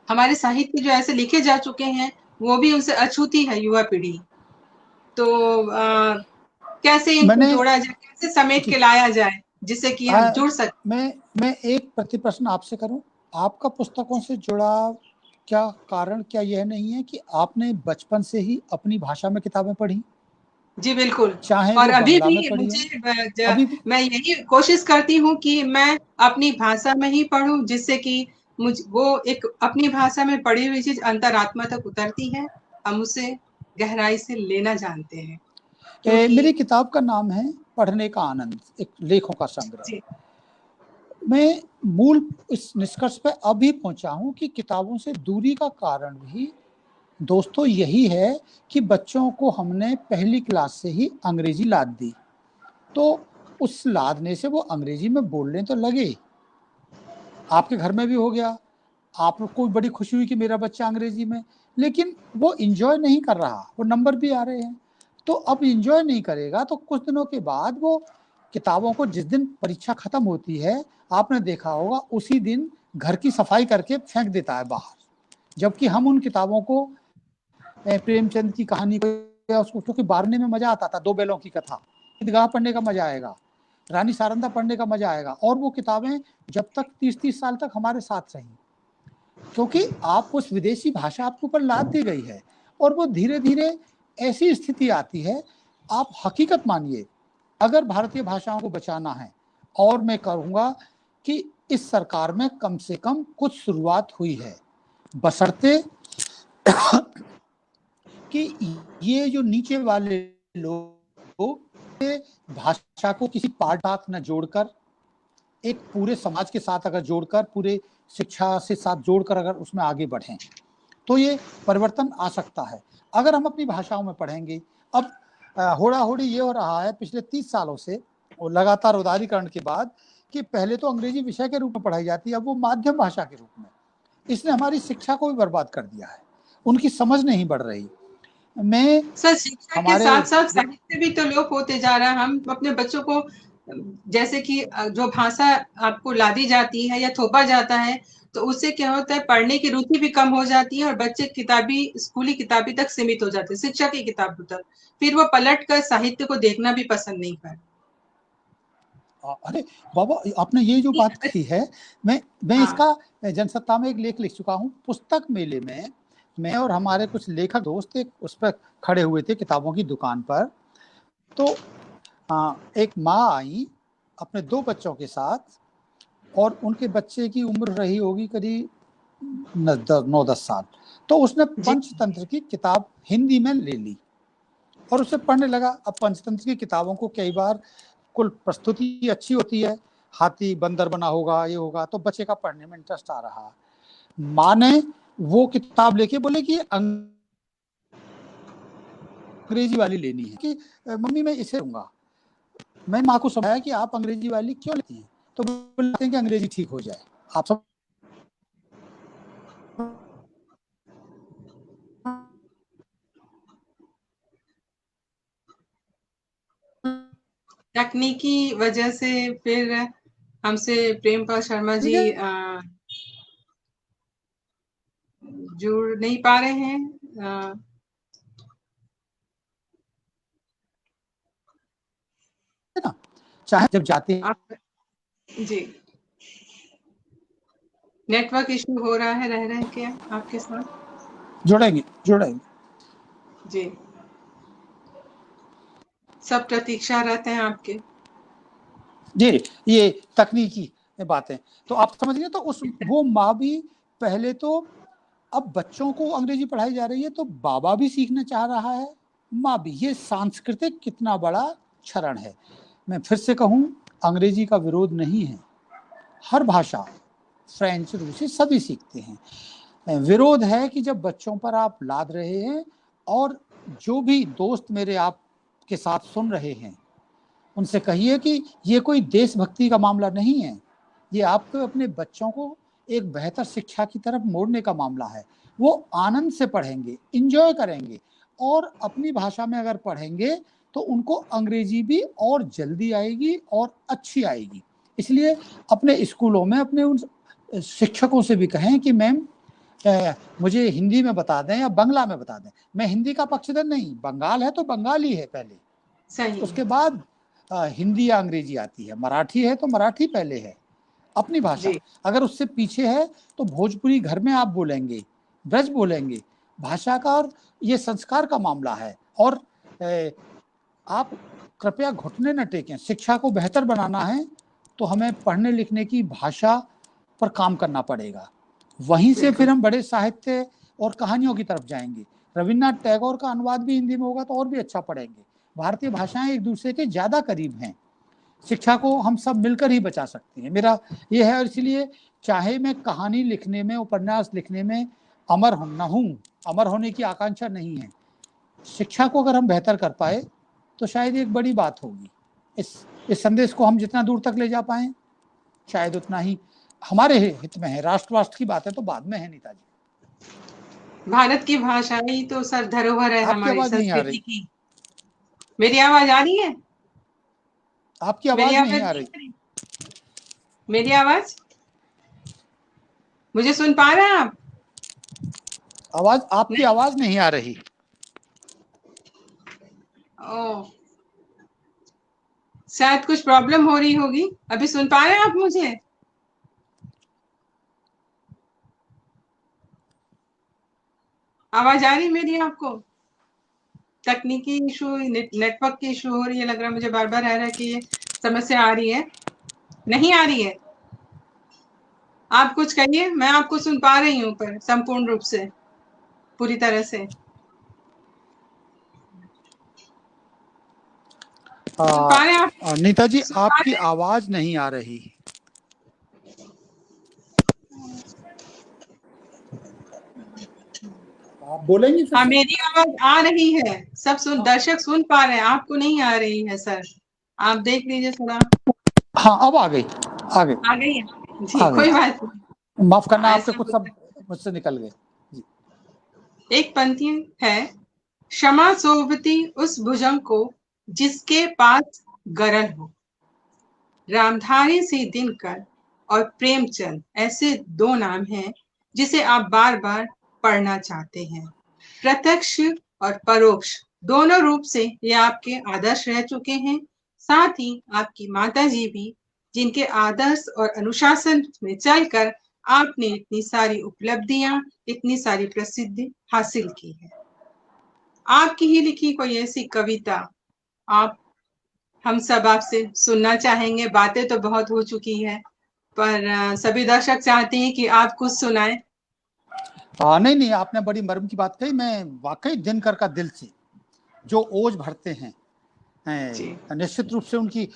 हमारे साहित्य जो ऐसे लिखे जा चुके हैं वो भी उनसे अछूती है युवा पीढ़ी। तो कैसे इनको मैंने जोड़ा जाए, कैसे समेट के लाया जाए जिससे कि हम जुड़ सकें? मैं एक प्रति प्रश्न आपसे करूं, आपका पुस्तकों से जुड़ा क्या कारण, क्या यह नहीं है कि आपने बचपन से ही अपनी भाषा में किताबें पढ़ी? जी बिल्कुल। चाहे और वो अभी बंगला में भी पढ़ी हो, मुझे अभी भी। मैं यही कोशिश करती हूँ कि मैं अपनी भाषा में ही पढूं, जिससे कि मुझ वो एक अपनी भाषा में पढ़ी हुई चीज अंतरात्मा तक उतरती है, हम उसे गहराई से लेना जानते हैं। मेरी क्योंकि किताब का नाम है पढ़ने का आनंद, एक लेखों का संग्रह। जी, मैं मूल इस निष्कर्ष पे अभी पहुंचा हूं कि किताबों से दूरी का कारण भी दोस्तों यही है कि बच्चों को हमने पहली क्लास से ही अंग्रेजी लाद दी, तो उस लादने से वो अंग्रेजी में बोलने तो लगे। आपके घर में भी हो गया, आपको बड़ी खुशी हुई कि मेरा बच्चा अंग्रेजी में, लेकिन वो इंजॉय नहीं कर रहा, वो नंबर भी आ रहे हैं। तो अब इंजॉय नहीं करेगा तो कुछ दिनों के बाद वो किताबों को, जिस दिन परीक्षा खत्म होती है, आपने देखा होगा उसी दिन घर की सफाई करके फेंक देता है बाहर। जबकि हम उन किताबों को, प्रेमचंद की कहानी को, उसको क्योंकि बारने में मजा आता था, दो बैलों की कथा, ईदगाह पढ़ने का मजा आएगा, रानी सारंदा पढ़ने का मजा आएगा, और वो किताबें जब तक 30-30 साल तक हमारे साथ रहीं, क्योंकि आप उस विदेशी भाषा आपके ऊपर लाद दी गई है। और वो धीरे धीरे ऐसी स्थिति आती है, आप हकीकत मानिए, अगर भारतीय भाषाओं को बचाना है, और मैं कहूँगा कि इस सरकार में कम से कम कुछ शुरुआत हुई है, बशर्ते कि ये जो नीचे वाले लोग भाषा को किसी पाठ न जोड़कर, एक पूरे समाज के साथ अगर जोड़कर, पूरे शिक्षा से साथ जोड़कर अगर उसमें आगे बढ़ें, तो ये परिवर्तन आ सकता है। अगर हम अपनी भाषाओं में पढ़ेंगे, अब होड़ा होड़ी ये हो रहा है पिछले 30 सालों से, और लगातार उदारीकरण के बाद, कि पहले तो अंग्रेजी विषय के रूप में पढ़ाई जाती है, अब वो माध्यम भाषा के रूप में। इसने हमारी शिक्षा को भी बर्बाद कर दिया है, उनकी समझ नहीं बढ़ रही। मैं सर, शिक्षा के हमारे साथ साथ साहित्य भी तो लोप होते जा रहा है। हम अपने बच्चों को, जैसे कि जो भाषा आपको लादी जाती है या थोपा जाता है, तो उससे क्या होता है, पढ़ने की रुचि भी कम हो जाती है और बच्चे स्कूली किताबी तक सीमित हो जाते हैं, शिक्षा की किताबों तक। फिर वो पलट कर साहित्य को देखना भी पसंद नहीं करते। अरे बाबा, आपने ये जो बात कही है, मैं हाँ। इसका जनसत्ता में एक लेख लिख चुका हूँ। पुस्तक मेले में मैं और हमारे कुछ लेखक दोस्त एक उस पर खड़े हुए थे, किताबों की दुकान पर। तो एक माँ आई अपने 2 बच्चों के साथ, और उनके बच्चे की उम्र रही होगी करीब 9-10 साल। तो उसने पंचतंत्र की किताब हिंदी में ले ली और उसे पढ़ने लगा। अब पंचतंत्र की किताबों को कई बार कुल प्रस्तुति अच्छी होती है, हाथी बंदर बना होगा, ये होगा, तो बच्चे का पढ़ने में इंटरेस्ट आ रहा। माँ ने वो किताब लेके बोले कि अंग्रेजी वाली लेनी है, कि मम्मी मैं इसे लूंगा। मैं माँ को समझाया कि आप अंग्रेजी वाली क्यों लेती हैं, तो बोलते हैं कि अंग्रेजी ठीक हो जाए। आप सब तकनीकी वजह से फिर हमसे प्रेमपाल शर्मा जी जुड़ नहीं पा रहे हैं। ना, चाहे जब जाते हैं। आप जी, नेटवर्क इश्यू हो रहा है, रह रहे क्या आपके साथ? जुड़ेंगे जी, सब प्रतीक्षा रहते हैं आपके। जी, ये तकनीकी बातें तो आप समझिए। तो उस वो माँ भी पहले तो, अब बच्चों को अंग्रेजी पढ़ाई जा रही है तो बाबा भी सीखना चाह रहा है, माँ भी। ये सांस्कृतिक कितना बड़ा क्षरण है। मैं फिर से कहूँ, अंग्रेजी का विरोध नहीं है, हर भाषा, फ्रेंच, रूसी सभी सीखते हैं। विरोध है कि जब बच्चों पर आप लाद रहे हैं, और जो भी दोस्त मेरे आपके साथ सुन रहे हैं, उनसे कहिए कि ये कोई देशभक्ति का मामला नहीं है, ये आपको अपने बच्चों को एक बेहतर शिक्षा की तरफ मोड़ने का मामला है। वो आनंद से पढ़ेंगे, इंजॉय करेंगे, और अपनी भाषा में अगर पढ़ेंगे तो उनको अंग्रेजी भी और जल्दी आएगी और अच्छी आएगी। इसलिए अपने स्कूलों में अपने उन शिक्षकों से भी कहें कि मैम मुझे हिंदी में बता दें या बंगला में बता दें। मैं हिंदी का पक्षधर नहीं, बंगाल है तो बंगाली है पहले, सही। उसके बाद हिंदी या अंग्रेजी आती है, मराठी है तो मराठी पहले है। अपनी भाषा अगर उससे पीछे है तो भोजपुरी घर में आप बोलेंगे, ब्रज बोलेंगे। भाषा का और ये संस्कार का मामला है। और आप कृपया घुटने न टेकें। शिक्षा को बेहतर बनाना है तो हमें पढ़ने लिखने की भाषा पर काम करना पड़ेगा। वहीं से फिर हम बड़े साहित्य और कहानियों की तरफ जाएंगे। रविन्द्रनाथ टैगोर का अनुवाद भी हिंदी में होगा तो और भी अच्छा पढ़ेंगे। भारतीय भाषाएं एक दूसरे के ज्यादा करीब हैं। शिक्षा को हम सब मिलकर ही बचा सकते हैं, मेरा ये है। और इसलिए चाहे मैं कहानी लिखने में, उपन्यास लिखने में अमर न हूं, अमर होने की आकांक्षा नहीं है, शिक्षा को अगर हम बेहतर कर पाए तो शायद एक बड़ी बात होगी। इस संदेश को हम जितना दूर तक ले जा पाए शायद उतना ही हमारे हित में है। राष्ट्र की बात है तो बाद में है नीता जी। भारत की भाषा ही तो सर धरोहर है आपकी हमारी आवाज नहीं आ संस्कृति रही। की। मेरी आवाज आ रही है? आपकी मेरी आवाज नहीं आवाज आ नहीं रही। आ रही? मेरी आवाज मुझे सुन पा रहे हैं आप? आपकी नहीं? आवाज नहीं आ रही। ओ, शायद कुछ प्रॉब्लम हो रही होगी। अभी सुन पा रहे हैं आप मुझे? आवाज आ रही मेरी आपको? तकनीकी इशू, नेटवर्क की इशू हो रही है, लग रहा है मुझे बार बार आ रहा है कि ये समस्या आ रही है। नहीं आ रही है? आप कुछ कहिए, मैं आपको सुन पा रही हूँ पर संपूर्ण रूप से, पूरी तरह से सुन पा रहे हैं आप? नीता जी सुन पा आपकी रहे हैं? आवाज नहीं आ रही। आप बोलेंगे फिर हाँ, से? मेरी आवाज आ रही है, सब दर्शक सुन पा रहे हैं, आपको नहीं आ रही है सर। आप देख लीजिए थोड़ा। हाँ अब आ गई। आ गई। आ गई है? जी, आ गई। कोई बात नहीं। माफ करना, हाँ, आपके ऐसा कुछ होता सब है। मुझसे निकल गए जी। एक पंक्ति है, क्षमा सोवती उस भुजंग को जिसके पास गरल हो। रामधारी से दिनकर और प्रेमचंद ऐसे दो नाम हैं जिसे आप बार बार पढ़ना चाहते हैं। प्रत्यक्ष और परोक्ष दोनों रूप से ये आपके आदर्श रह चुके हैं। साथ ही आपकी माता जी भी, जिनके आदर्श और अनुशासन में चलकर आपने इतनी सारी उपलब्धियां, इतनी सारी प्रसिद्धि हासिल की है। आपकी ही लिखी कोई ऐसी कविता आप हम सब आपसे सुनना चाहेंगे। बातें तो बहुत हो चुकी है, पर सभी दर्शक चाहते हैं कि आप कुछ सुनाएं। नहीं नहीं, आपने बड़ी मर्म की बात कही। मैं वाकई दिनकर का दिल से जो ओज भरते हैं जी निश्चित रूप से उनकी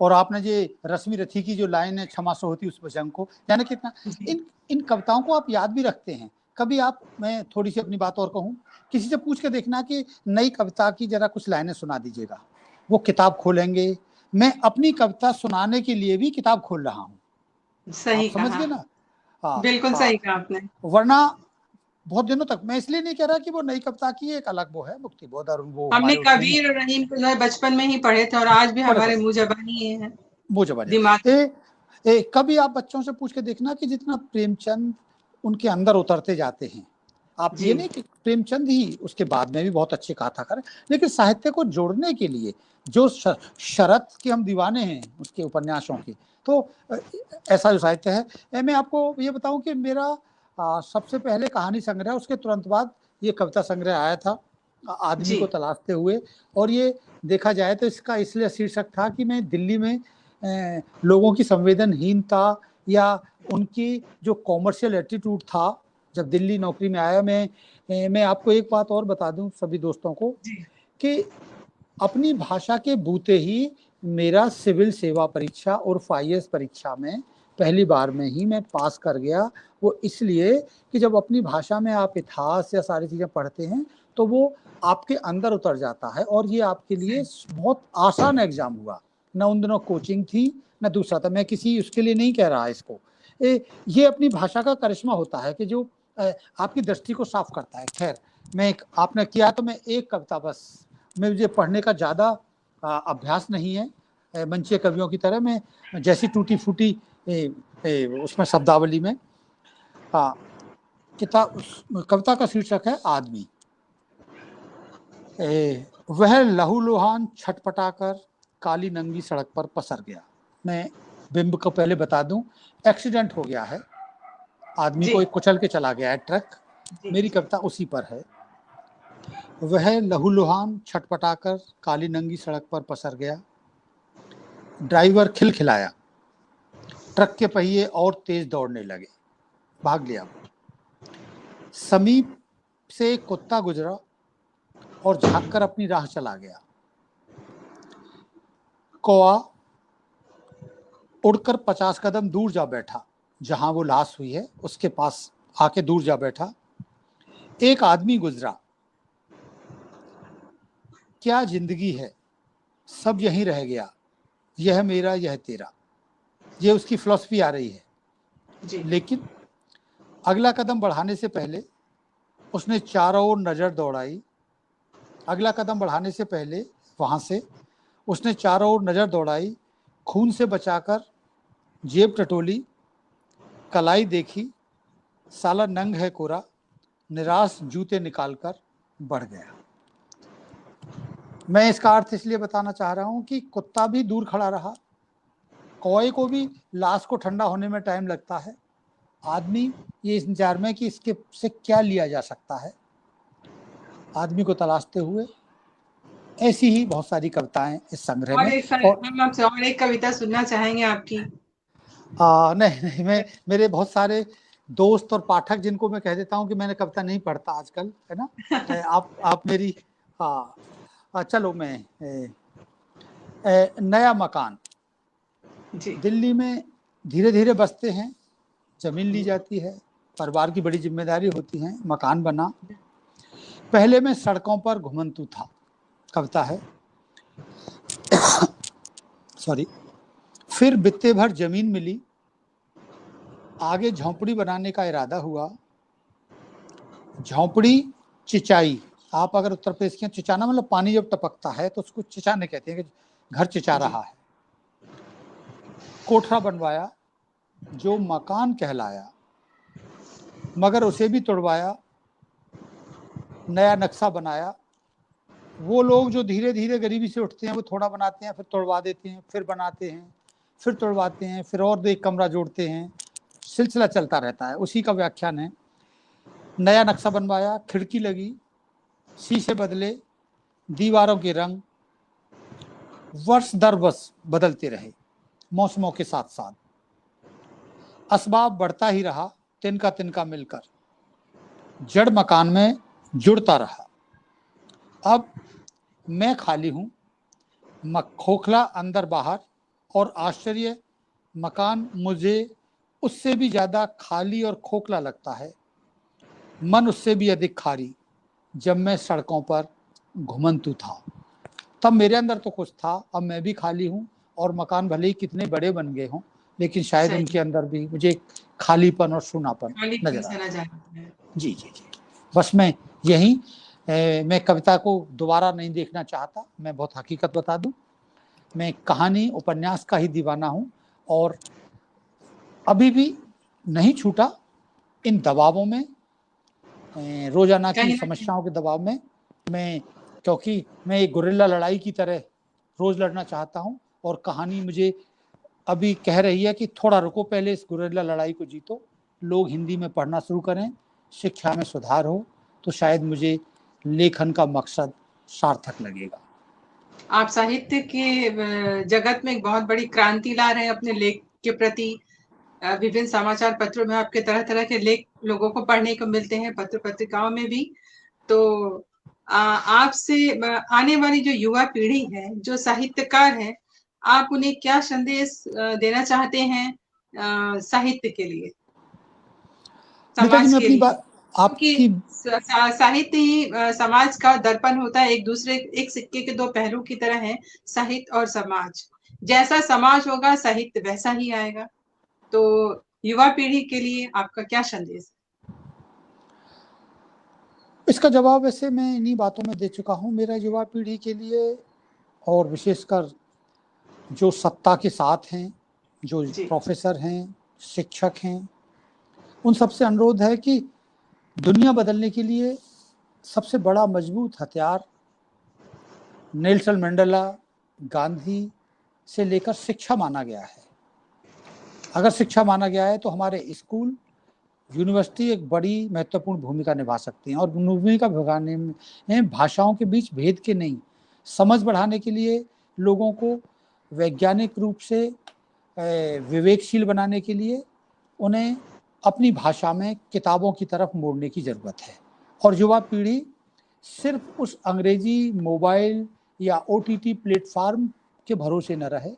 और आपने जो रश्मि रथी की जो लाइन है, क्षमा सो होती उस भुजंग को, यानी कितना जी इन कविताओं को आप याद भी रखते हैं। कभी आप, मैं थोड़ी सी अपनी बात और कहूँ, किसी से पूछ के देखना कि नई कविता की जरा कुछ लाइनें सुना दीजिएगा, वो किताब खोलेंगे। मैं अपनी कविता सुनाने के लिए भी किताब खोल रहा हूँ। आप सही समझ कहा, गए ना? हाँ बिल्कुल हाँ। सही कहा आपने। वरना बहुत दिनों तक, मैं इसलिए नहीं कह रहा कि वो नई कविता की एक अलग वो है मुक्ति बोध, और वो हमने हमारे उसमें नहीं कबीर और रहीम को जो है बचपन में ही पढ़े थे और आज भी पढ़े हमारे पढ़े मुंह जबानी ये है, वो जब आ दिमाग जाए। कभी आप बच्चों से पूछ के देखना कि जितना प्रेमचंद उनके अंदर उतरते जाते हैं, आप जी ये नहीं कि प्रेमचंद ही उसके बाद में भी बहुत अच्छे कथा करें, लेकिन साहित्य को जोड़ने के लिए जो शरत के हम दीवाने हैं उसके उपन्यासों के, तो ऐसा जो साहित्य है। मैं आपको ये बताऊं कि मेरा सबसे पहले कहानी संग्रह, उसके तुरंत बाद ये कविता संग्रह आया था, आदमी जी को तलाशते हुए। और ये देखा जाए तो इसका इसलिए शीर्षक था कि मैं दिल्ली में लोगों की संवेदनहीनता या उनकी जो कॉमर्शियल एटीट्यूड था, जब दिल्ली नौकरी में आया। मैं आपको एक बात और बता दूं सभी दोस्तों को जी कि अपनी भाषा के बूते ही मेरा सिविल सेवा परीक्षा और IAS परीक्षा में पहली बार में ही मैं पास कर गया। वो इसलिए कि जब अपनी भाषा में आप इतिहास या सारी चीज़ें पढ़ते हैं तो वो आपके अंदर उतर जाता है, और ये आपके लिए बहुत आसान एग्जाम हुआ। न उन दिनों कोचिंग थी न दूसरा था। मैं किसी उसके लिए नहीं कह रहा इसको। ये अपनी भाषा का करिश्मा होता है कि जो आपकी दृष्टि को साफ करता है। खैर, मैं आपने किया तो मैं एक कविता बस, मुझे पढ़ने का ज़्यादा अभ्यास नहीं है मंचीय कवियों की तरह। मैं जैसी टूटी फूटी उसमें शब्दावली में किताब, कविता का शीर्षक है आदमी। वह लहूलुहान छटपटाकर काली नंगी सड़क पर पसर गया। मैं बिंब को पहले बता दूं, एक्सीडेंट हो गया है, आदमी जी को एक कुचल के चला गया है ट्रक। जी मेरी कविता उसी पर है। वह लहूलुहान छटपटाकर काली नंगी सड़क पर पसर गया। ड्राइवर खिलखिलाया, ट्रक के पहिए और तेज दौड़ने लगे, भाग लिया। समीप से एक कुत्ता गुजरा और झांककर अपनी राह चला गया। कौआ उड़कर 50 कदम दूर जा बैठा, जहां वो लाश हुई है उसके पास आके दूर जा बैठा। एक आदमी गुजरा, क्या जिंदगी है, सब यहीं रह गया, यह मेरा यह तेरा। ये उसकी फिलॉसफी आ रही है। जी। लेकिन अगला कदम बढ़ाने से पहले उसने चारों ओर नजर दौड़ाई। अगला कदम बढ़ाने से पहले वहां से उसने चारों ओर नजर दौड़ाई, खून से बचाकर जेब टटोली, कलाई देखी, साला नंग है कोरा, निराश जूते निकालकर बढ़ गया। मैं इसका अर्थ इसलिए बताना चाह रहा हूं कि कुत्ता भी दूर खड़ा रहा, कौए को भी लाश को ठंडा होने में टाइम लगता है, आदमी ये इस इंतजार में कि इसके से क्या लिया जा सकता है, आदमी को तलाशते हुए। ऐसी ही बहुत सारी कविताएं इस संग्रह और में। और हम आपसे और एक कविता सुनना चाहेंगे आपकी। नहीं नहीं, मैं मेरे बहुत सारे दोस्त और पाठक जिनको मैं कह देता हूं कि मैंने कविता नहीं पढ़ता आजकल, है ना। आप मेरी चलो मैं नया मकान। जी। दिल्ली में धीरे धीरे बसते हैं, जमीन ली जाती है, परिवार की बड़ी जिम्मेदारी होती है, मकान बना। पहले मैं सड़कों पर घुमंतू था, कविता है सॉरी। फिर बित्ते भर जमीन मिली, आगे झोंपड़ी बनाने का इरादा हुआ। झोंपड़ी चिचाई, आप अगर उत्तर प्रदेश के, चिचाना मतलब पानी जब टपकता है तो उसको चिचाने कहते हैं कि घर चिचा जी। रहा है। कोठरा बनवाया जो मकान कहलाया, मगर उसे भी तोड़वाया, नया नक्शा बनाया। वो लोग जो धीरे धीरे गरीबी से उठते हैं वो थोड़ा बनाते हैं, फिर तोड़वा देते हैं, फिर बनाते हैं, फिर तोड़वाते हैं, फिर और एक कमरा जोड़ते हैं, सिलसिला चलता रहता है। उसी का व्याख्यान है। नया नक्शा बनवाया, खिड़की लगी, शीशे बदले, दीवारों के रंग, वर्ष दर वर्ष बदलते रहे मौसमों के साथ साथ। असबाब बढ़ता ही रहा, तिनका तिनका मिलकर, जड़ मकान में जुड़ता रहा। अब मैं खाली हूं, खोखला अंदर बाहर, और आश्चर्य मकान मुझे उससे भी ज्यादा खाली और खोखला लगता है, मन उससे भी अधिक खाली, जब मैं सड़कों पर घुमंतू था। तब मेरे अंदर तो कुछ था, अब मैं भी खाली हूं, और मकान भले ही कितने बड़े बन गए हों, लेकिन शायद सही। उनके अंदर भी मुझे खालीपन और सूनापन खालीपन नजर आ सा रहा नजर है। आता है। जी जी जी। बस मैं यही मैं कविता को दोबारा नहीं देखना चाहता। मैं बहुत हकीकत बता दूं, मैं कहानी उपन्यास का ही दीवाना हूं, और अभी भी नहीं छूटा इन दबावों में, रोजाना की कहीं न कहीं समस्याओं के दबाव में। मैं, क्योंकि मैं एक गुरिल्ला लड़ाई की तरह रोज लड़ना चाहता हूं, और कहानी मुझे अभी कह रही है कि थोड़ा रुको, पहले इस गुरिल्ला लड़ाई को जीतो, लोग हिंदी में पढ़ना शुरू करें, शिक्षा में सुधार हो, तो शायद मुझे लेखन का मकसद सार्थक लगेगा। आप साहित्य के जगत में एक बहुत बड़ी क्रांति ला रहे हैं अपने लेख के प्रति। विभिन्न समाचार पत्रों में आपके तरह-तरह के लेख लोगों को पढ़ने को मिलते हैं, पत्र-पत्रिकाओं में भी। तो आपसे आने वाली जो युवा पीढ़ी है, जो साहित्यकार हैं, आप उन्हें क्या संदेश देना चाहते हैं साहित्य के लिए, नीता जी, समाज मैं के अपनी लिए? बात क्योंकि आपकी साहित्य ही समाज का दर्पण होता है। एक सिक्के के दो पहलू की तरह है साहित्य और समाज। जैसा समाज होगा साहित्य वैसा ही आएगा। तो युवा पीढ़ी के लिए आपका क्या संदेश है? इसका जवाब वैसे मैं इन्हीं बातों में दे चुका हूं। मेरा युवा पीढ़ी के लिए, और विशेषकर जो सत्ता के साथ हैं, जो जी। प्रोफेसर हैं, शिक्षक हैं, उन सबसे अनुरोध है कि दुनिया बदलने के लिए सबसे बड़ा मजबूत हथियार नेल्सन मंडेला, गांधी से लेकर शिक्षा माना गया है। अगर शिक्षा माना गया है तो हमारे स्कूल, यूनिवर्सिटी एक बड़ी महत्वपूर्ण भूमिका निभा सकती हैं, और भूमिका निभाने में भाषाओं के बीच भेद के नहीं, समझ बढ़ाने के लिए, लोगों को वैज्ञानिक रूप से विवेकशील बनाने के लिए उन्हें अपनी भाषा में किताबों की तरफ मोड़ने की ज़रूरत है। और युवा पीढ़ी सिर्फ उस अंग्रेजी मोबाइल या OTT प्लेटफार्म के भरोसे न रहे।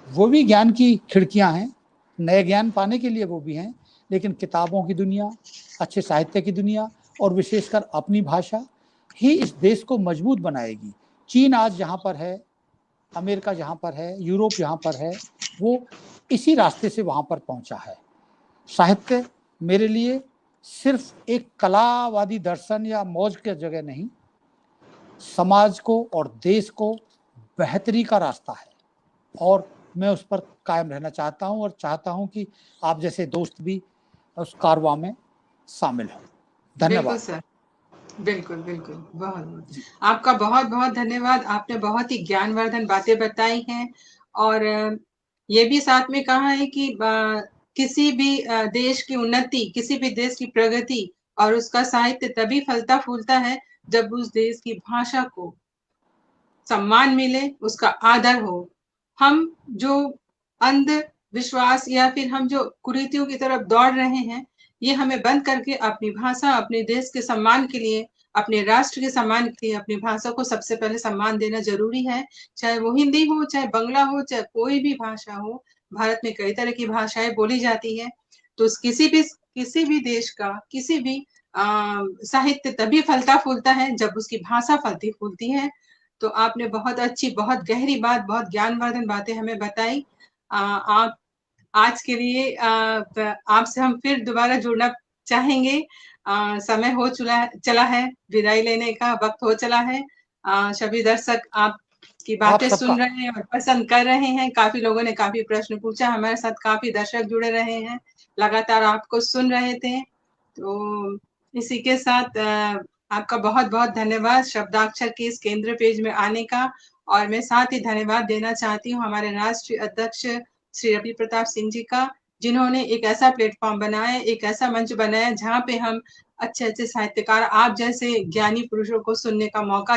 वो भी ज्ञान की खिड़कियां हैं, नए ज्ञान पाने के लिए वो भी हैं, लेकिन किताबों की दुनिया, अच्छे साहित्य की दुनिया, और विशेषकर अपनी भाषा ही इस देश को मजबूत बनाएगी। चीन आज जहाँ पर है, अमेरिका जहाँ पर है, यूरोप जहाँ पर है, वो इसी रास्ते से वहाँ पर पहुँचा है। साहित्य मेरे लिए सिर्फ एक कलावादी दर्शन या मौज की जगह नहीं, समाज को और देश को बेहतरी का रास्ता है, और मैं उस पर कायम रहना चाहता हूं और चाहता हूं कि आप जैसे दोस्त भी उस कारवां में शामिल हों। बिल्कुल धन्यवाद सर, बिल्कुल, बिल्कुल। बहुत बहुत जी। आपका बहुत बहुत धन्यवाद। आपने बहुत ही ज्ञानवर्धन बातें बताई हैं और ये भी साथ में कहा है कि किसी भी देश की उन्नति, किसी भी देश की प्रगति और उसका साहित्य तभी फलता फूलता है जब उस देश की भाषा को सम्मान मिले, उसका आदर हो। हम जो अंधविश्वास या फिर हम जो कुरीतियों की तरफ दौड़ रहे हैं, ये हमें बंद करके अपनी भाषा, अपने देश के सम्मान के लिए, अपने राष्ट्र के सम्मान के लिए अपनी भाषा को सबसे पहले सम्मान देना ज़रूरी है। चाहे वो हिंदी हो, चाहे बंगला हो, चाहे कोई भी भाषा हो। भारत में कई तरह की भाषाएँ बोली जाती हैं। तो किसी भी देश का, किसी भी अ, साहित्य तभी फलता-फूलता है जब उसकी भाषा फलती-फूलती है। तो आपने बहुत अच्छी, बहुत गहरी बात, बहुत ज्ञानवर्धन बातें हमें बताई। आप आज के लिए आपसे हम फिर दोबारा जुड़ना चाहेंगे। समय हो चला है, विदाई लेने का वक़्त हो चला है। सभी दर्शक आपकी आप बातें सबका। सुन रहे हैं और पसंद कर रहे हैं। काफ़ी लोगों ने काफ़ी प्रश्न पूछा, हमारे साथ काफ़ी दर्शक जुड़े रहे हैं, लगातार आपको सुन रहे थे। तो इसी के साथ आपका बहुत-बहुत धन्यवाद शब्दाक्षर के इस केंद्र पेज में आने का, और मैं साथ ही धन्यवाद देना चाहती हूँ हमारे राष्ट्रीय अध्यक्ष श्री रवि प्रताप सिंह जी का, जिन्होंने एक ऐसा प्लेटफ़ॉर्म बनाया, एक ऐसा मंच बनाया जहाँ पे हम अच्छे-अच्छे साहित्यकार, आप जैसे ज्ञानी पुरुषों को सुनने का मौका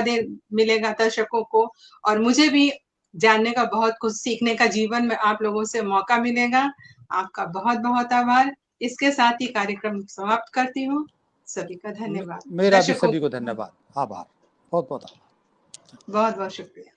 मिलेगा दर्शकों को, और मुझे भी जानने का बहुत कुछ सीखने का जीवन में आप लोगों से मौका मिलेगा। आपका बहुत-बहुत आभार। इसके साथ ही कार्यक्रम समाप्त करती हूँ। सभी का धन्यवाद। मेरा भी दर्शकों सभी को को धन्यवाद, आभार, बहुत बहुत आभार। बहुत-बहुत शुक्रिया।